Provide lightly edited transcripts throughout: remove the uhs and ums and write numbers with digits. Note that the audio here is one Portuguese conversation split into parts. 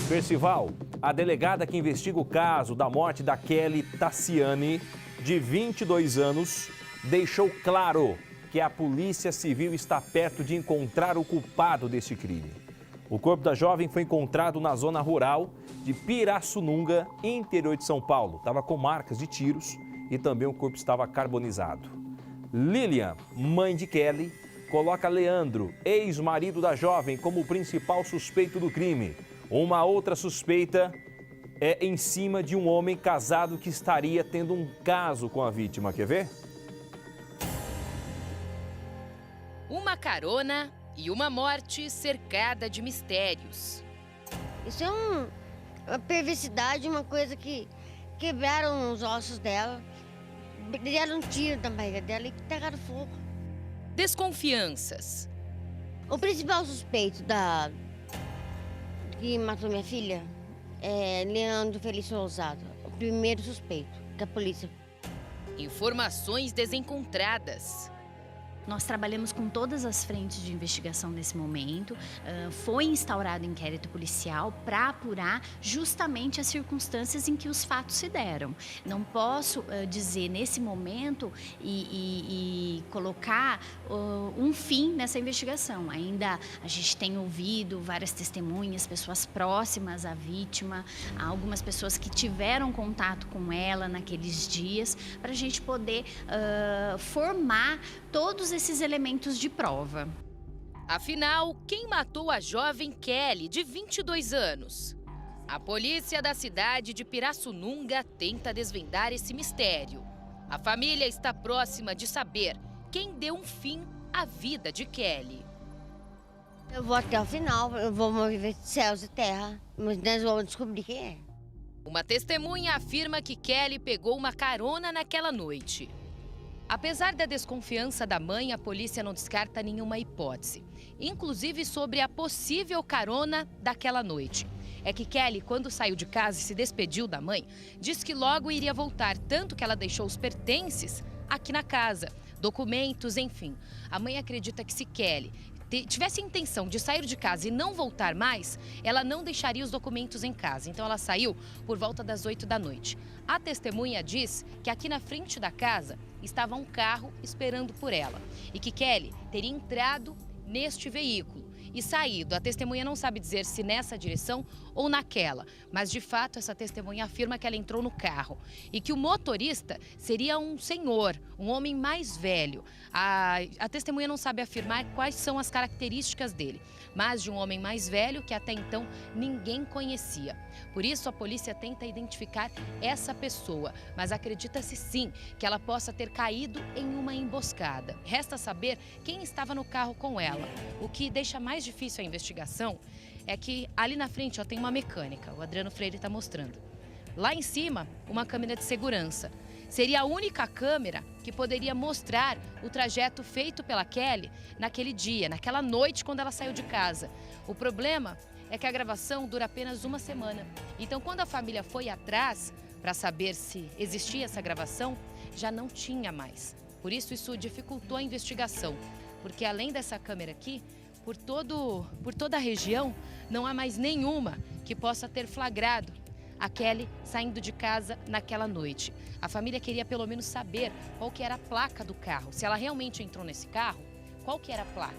Percival, a delegada que investiga o caso da morte da Kelly Tassiani, de 22 anos, deixou claro que a Polícia Civil está perto de encontrar o culpado deste crime. O corpo da jovem foi encontrado na zona rural de Pirassununga, interior de São Paulo. Estava com marcas de tiros e também o corpo estava carbonizado. Lilian, mãe de Kelly, coloca Leandro, ex-marido da jovem, como o principal suspeito do crime. Uma outra suspeita é em cima de um homem casado que estaria tendo um caso com a vítima. Quer ver? Uma carona e uma morte cercada de mistérios. Isso é uma perversidade, uma coisa que quebraram os ossos dela, deram um tiro na barriga dela e tacaram fogo. Desconfianças. O principal suspeito que matou minha filha é Leandro Felício Lousada, o primeiro suspeito da polícia. Informações desencontradas. Nós trabalhamos com todas as frentes de investigação nesse momento. Foi instaurado inquérito policial para apurar justamente as circunstâncias em que os fatos se deram. Não posso dizer nesse momento e colocar um fim nessa investigação. Ainda a gente tem ouvido várias testemunhas, pessoas próximas à vítima, algumas pessoas que tiveram contato com ela naqueles dias, para a gente poder formar todos esses elementos de prova. Afinal, quem matou a jovem Kelly, de 22 anos? A polícia da cidade de Pirassununga tenta desvendar esse mistério. A família está próxima de saber quem deu um fim à vida de Kelly. Eu vou até o final, eu vou mover céus e terra, mas nós vamos descobrir quem é. Uma testemunha afirma que Kelly pegou uma carona naquela noite. Apesar da desconfiança da mãe, a polícia não descarta nenhuma hipótese, inclusive sobre a possível carona daquela noite. É que Kelly, quando saiu de casa e se despediu da mãe, disse que logo iria voltar, tanto que ela deixou os pertences aqui na casa, documentos, enfim. A mãe acredita que se Kelly tivesse a intenção de sair de casa e não voltar mais, ela não deixaria os documentos em casa. Então ela saiu por volta das 8 da noite. A testemunha diz que aqui na frente da casa estava um carro esperando por ela e que Kelly teria entrado neste veículo e saído. A testemunha não sabe dizer se nessa direção ou naquela, mas de fato essa testemunha afirma que ela entrou no carro e que o motorista seria um senhor, um homem mais velho. A testemunha não sabe afirmar quais são as características dele, mas de um homem mais velho que até então ninguém conhecia. Por isso a polícia tenta identificar essa pessoa, mas acredita-se sim que ela possa ter caído em uma emboscada. Resta saber quem estava no carro com ela. O que deixa mais difícil a investigação é que ali na frente tem uma mecânica, o Adriano Freire está mostrando. Lá em cima, uma câmera de segurança. Seria a única câmera que poderia mostrar o trajeto feito pela Kelly naquele dia, naquela noite quando ela saiu de casa. O problema é que a gravação dura apenas uma semana. Então, quando a família foi atrás para saber se existia essa gravação, já não tinha mais. Por isso dificultou a investigação, porque além dessa câmera aqui, por toda a região, não há mais nenhuma que possa ter flagrado a Kelly saindo de casa naquela noite. A família queria pelo menos saber qual que era a placa do carro. Se ela realmente entrou nesse carro, qual que era a placa?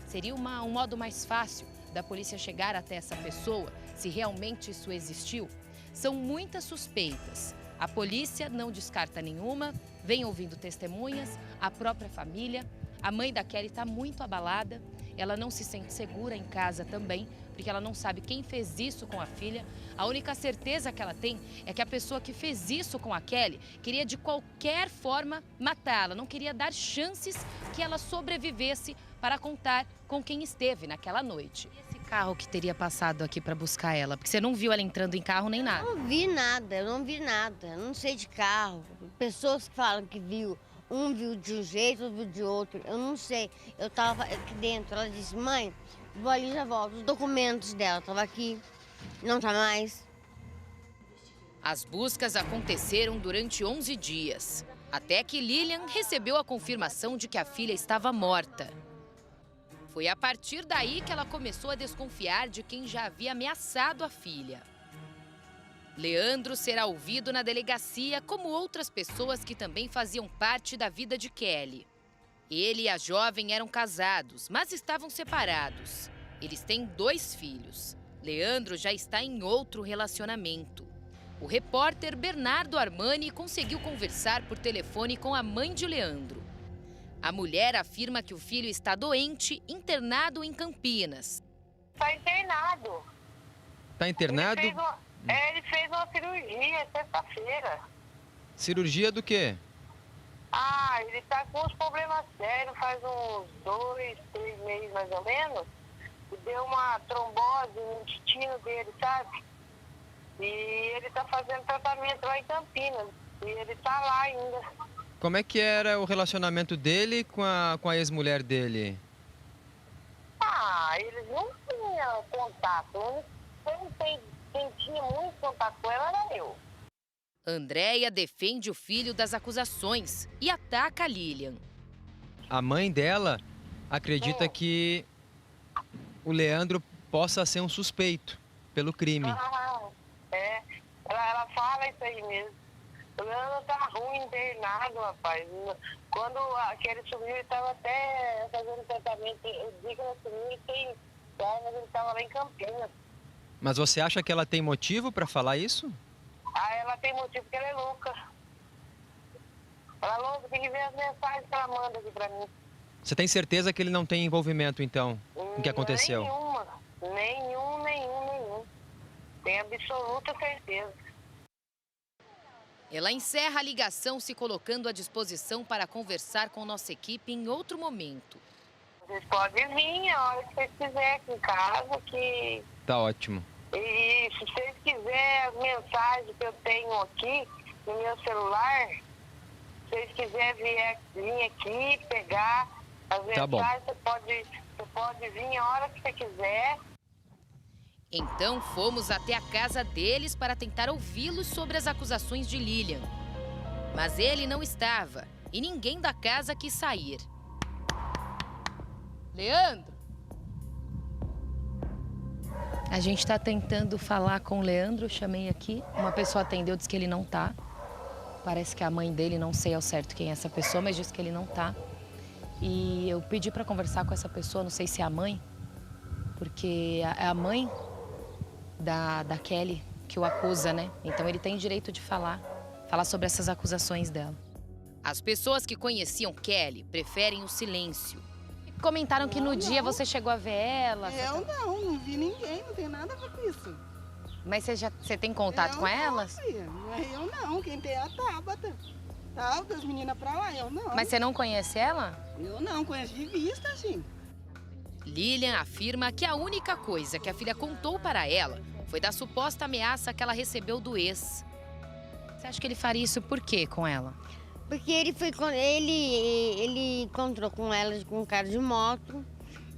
Seria um modo mais fácil da polícia chegar até essa pessoa, se realmente isso existiu? São muitas suspeitas. A polícia não descarta nenhuma, vem ouvindo testemunhas, a própria família. A mãe da Kelly está muito abalada, ela não se sente segura em casa também, porque ela não sabe quem fez isso com a filha. A única certeza que ela tem é que a pessoa que fez isso com a Kelly queria de qualquer forma matá-la, não queria dar chances que ela sobrevivesse para contar com quem esteve naquela noite. E esse carro que teria passado aqui para buscar ela? Porque você não viu ela entrando em carro nem nada. Eu não vi nada, eu não sei de carro. Pessoas que falam que viu. Um viu de um jeito, outro viu de outro. Eu não sei. Eu estava aqui dentro. Ela disse, mãe, vou ali e já volto. Os documentos dela estavam aqui. Não está mais. As buscas aconteceram durante 11 dias. Até que Lilian recebeu a confirmação de que a filha estava morta. Foi a partir daí que ela começou a desconfiar de quem já havia ameaçado a filha. Leandro será ouvido na delegacia, como outras pessoas que também faziam parte da vida de Kelly. Ele e a jovem eram casados, mas estavam separados. Eles têm 2 filhos. Leandro já está em outro relacionamento. O repórter Bernardo Armani conseguiu conversar por telefone com a mãe de Leandro. A mulher afirma que o filho está doente, internado em Campinas. Está internado. Está internado? Ele fez uma cirurgia sexta-feira. Cirurgia do quê? Ele está com uns problemas sérios, faz uns 2, 3 meses mais ou menos. E deu uma trombose no intestino dele, sabe? E ele está fazendo tratamento lá em Campinas. E ele está lá ainda. Como é que era o relacionamento dele com a ex-mulher dele? Eles não tinham contato. Quem tinha muito contato com ela era eu. Andréia defende o filho das acusações e ataca a Lilian. A mãe dela acredita que o Leandro possa ser um suspeito pelo crime. Ela fala isso aí mesmo. O Leandro tá ruim, internado, rapaz. Quando aquele sumiu, ele estava até fazendo tratamento. Eu digo que ele sumiu, mas ele estava lá em Campinas. Mas você acha que ela tem motivo para falar isso? Ela tem motivo porque ela é louca. Ela é louca, tem que ver as mensagens que ela manda aqui pra mim. Você tem certeza que ele não tem envolvimento, então, no que aconteceu? Nenhum. Tenho absoluta certeza. Ela encerra a ligação se colocando à disposição para conversar com nossa equipe em outro momento. Vocês podem vir a hora que vocês quiserem aqui em casa, que... Tá ótimo. E se vocês quiserem as mensagens que eu tenho aqui no meu celular, se vocês quiserem vir aqui, pegar as mensagens, você pode vir a hora que você quiser. Então fomos até a casa deles para tentar ouvi-los sobre as acusações de Lilian. Mas ele não estava e ninguém da casa quis sair. Leandro? A gente está tentando falar com o Leandro, chamei aqui. Uma pessoa atendeu, disse que ele não tá. Parece que a mãe dele, não sei ao certo quem é essa pessoa, mas disse que ele não tá. E eu pedi para conversar com essa pessoa, não sei se é a mãe, porque é a mãe da Kelly que o acusa, né? Então ele tem direito de falar sobre essas acusações dela. As pessoas que conheciam Kelly preferem o silêncio. Comentaram que no dia você chegou a ver ela. Eu não vi ninguém, não tem nada a ver com isso. Mas você tem contato com elas? Eu não, quem tem é a Tabata. Tá, das meninas pra lá, eu não. Mas você não conhece ela? Eu não, conheço de vista, sim. Lilian afirma que a única coisa que a filha contou para ela foi da suposta ameaça que ela recebeu do ex. Você acha que ele faria isso por quê com ela? Porque ele encontrou com ela com um cara de moto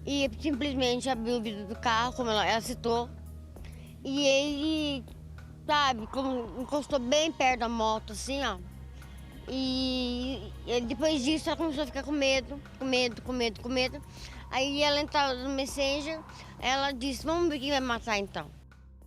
e simplesmente abriu o vidro do carro, como ela citou. E ele, sabe, encostou bem perto da moto, assim, ó. E depois disso ela começou a ficar com medo. Aí ela entrou no Messenger, ela disse, vamos ver quem vai matar então.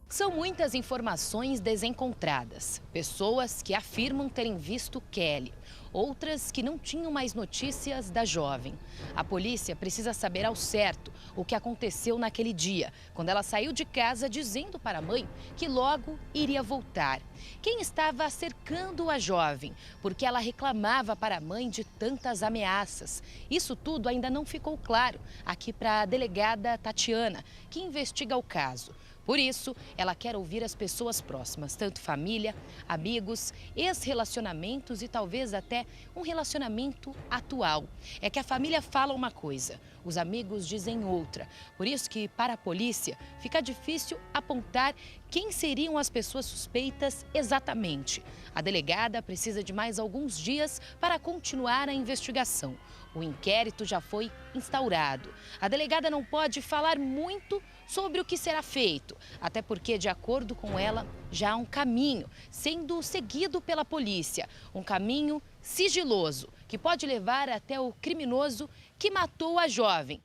São muitas informações desencontradas. Pessoas que afirmam terem visto Kelly. Outras que não tinham mais notícias da jovem. A polícia precisa saber ao certo o que aconteceu naquele dia, quando ela saiu de casa dizendo para a mãe que logo iria voltar. Quem estava cercando a jovem, porque ela reclamava para a mãe de tantas ameaças. Isso tudo ainda não ficou claro aqui para a delegada Tatiana, que investiga o caso. Por isso, ela quer ouvir as pessoas próximas, tanto família, amigos, ex-relacionamentos e talvez até um relacionamento atual. É que a família fala uma coisa, os amigos dizem outra. Por isso que, para a polícia, fica difícil apontar quem seriam as pessoas suspeitas exatamente. A delegada precisa de mais alguns dias para continuar a investigação. O inquérito já foi instaurado. A delegada não pode falar muito sobre o que será feito, até porque, de acordo com ela, já há um caminho sendo seguido pela polícia, um caminho sigiloso que pode levar até o criminoso que matou a jovem.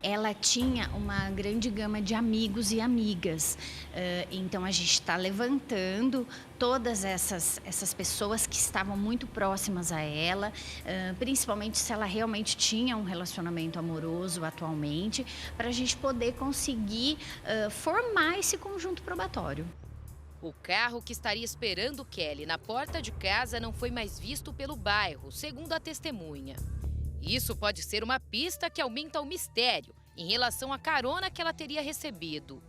Ela tinha uma grande gama de amigos e amigas, então a gente está levantando todas essas pessoas que estavam muito próximas a ela, principalmente se ela realmente tinha um relacionamento amoroso atualmente, para a gente poder conseguir formar esse conjunto probatório. O carro que estaria esperando Kelly na porta de casa não foi mais visto pelo bairro, segundo a testemunha. Isso pode ser uma pista que aumenta o mistério em relação à carona que ela teria recebido.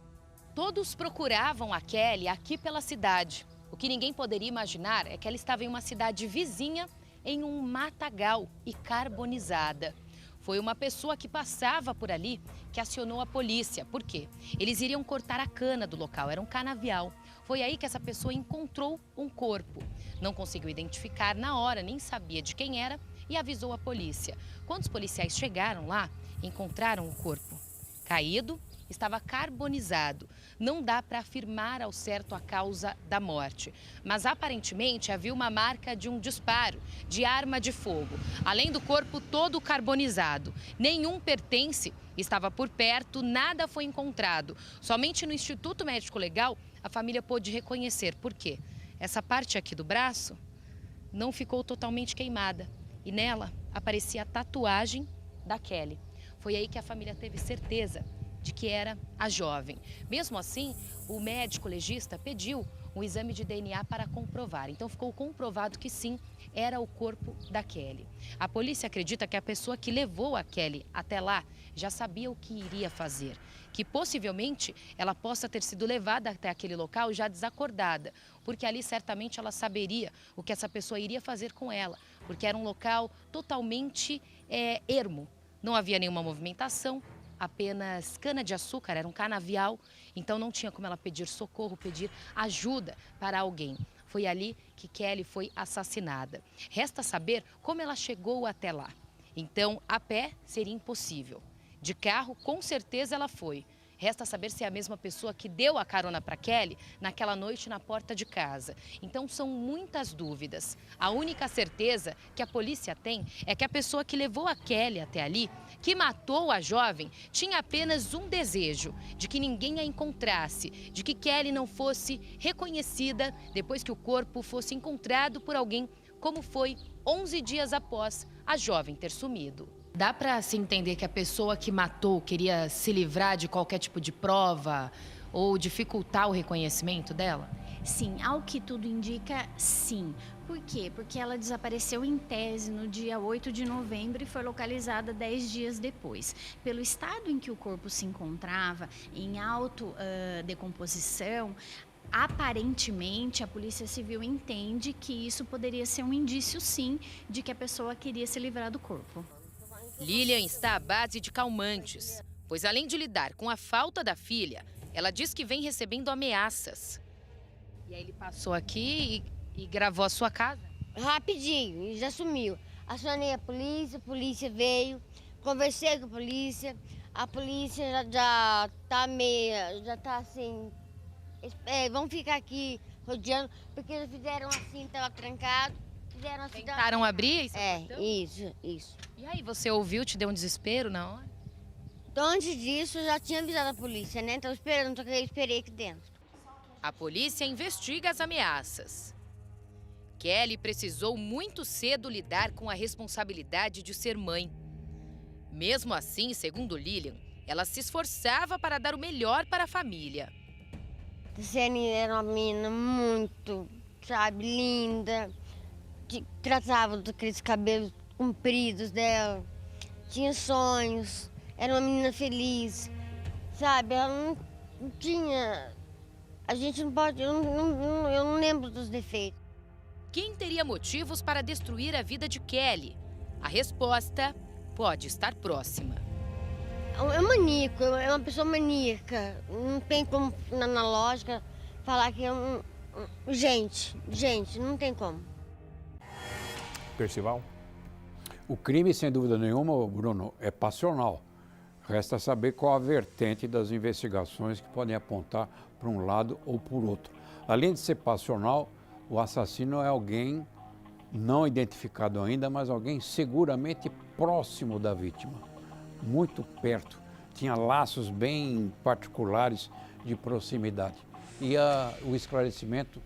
Todos procuravam a Kelly aqui pela cidade. O que ninguém poderia imaginar é que ela estava em uma cidade vizinha, em um matagal e carbonizada. Foi uma pessoa que passava por ali que acionou a polícia. Por quê? Eles iriam cortar a cana do local, era um canavial. Foi aí que essa pessoa encontrou um corpo. Não conseguiu identificar na hora, nem sabia de quem era e avisou a polícia. Quando os policiais chegaram lá, encontraram o corpo caído, estava carbonizado. Não dá para afirmar ao certo a causa da morte, mas aparentemente havia uma marca de um disparo de arma de fogo. Além do corpo todo carbonizado, nenhum pertence estava por perto, nada foi encontrado. Somente no Instituto Médico Legal a família pôde reconhecer. Por quê? Essa parte aqui do braço não ficou totalmente queimada e nela aparecia a tatuagem da Kelly. Foi aí que a família teve certeza de que era a jovem. Mesmo assim, o médico legista pediu um exame de DNA para comprovar. Então ficou comprovado que sim, era o corpo da Kelly. A polícia acredita que a pessoa que levou a Kelly até lá já sabia o que iria fazer, que possivelmente ela possa ter sido levada até aquele local já desacordada, porque ali certamente ela saberia o que essa pessoa iria fazer com ela, porque era um local totalmente ermo, não havia nenhuma movimentação, apenas cana-de-açúcar, era um canavial, então não tinha como ela pedir socorro, pedir ajuda para alguém. Foi ali que Kelly foi assassinada. Resta saber como ela chegou até lá. Então, a pé seria impossível. De carro, com certeza ela foi. Resta saber se é a mesma pessoa que deu a carona para Kelly naquela noite na porta de casa. Então são muitas dúvidas. A única certeza que a polícia tem é que a pessoa que levou a Kelly até ali, que matou a jovem, tinha apenas um desejo, de que ninguém a encontrasse, de que Kelly não fosse reconhecida depois que o corpo fosse encontrado por alguém, como foi 11 dias após a jovem ter sumido. Dá para se entender que a pessoa que matou queria se livrar de qualquer tipo de prova ou dificultar o reconhecimento dela? Sim, ao que tudo indica, sim. Por quê? Porque ela desapareceu em tese no dia 8 de novembro e foi localizada 10 dias depois. Pelo estado em que o corpo se encontrava, em decomposição, aparentemente a Polícia Civil entende que isso poderia ser um indício, sim, de que a pessoa queria se livrar do corpo. Lilian está à base de calmantes, pois além de lidar com a falta da filha, ela diz que vem recebendo ameaças. E aí ele passou aqui e gravou a sua casa? Rapidinho, e já sumiu. Acionei a polícia veio, conversei com a polícia já tá assim, vamos ficar aqui rodeando, porque eles fizeram assim, estava trancado. Tentaram abrir? Isso. E aí, você ouviu, te deu um desespero na hora? Então, antes disso, eu já tinha avisado a polícia, né? Então, eu esperei aqui dentro. A polícia investiga as ameaças. Kelly precisou muito cedo lidar com a responsabilidade de ser mãe. Mesmo assim, segundo Lilian, ela se esforçava para dar o melhor para a família. Ticiane era uma menina muito, linda. Tratava daqueles cabelos compridos dela, tinha sonhos, era uma menina feliz, ela não tinha, a gente não pode, eu não lembro dos defeitos. Quem teria motivos para destruir a vida de Kelly? A resposta pode estar próxima. É maníaco, é uma pessoa maníaca, não tem como, na lógica, falar que é gente, não tem como. Percival? O crime, sem dúvida nenhuma, Bruno, é passional. Resta saber qual a vertente das investigações que podem apontar para um lado ou por outro. Além de ser passional, o assassino é alguém não identificado ainda, mas alguém seguramente próximo da vítima, muito perto. tinha laços bem particulares de proximidade. E o esclarecimento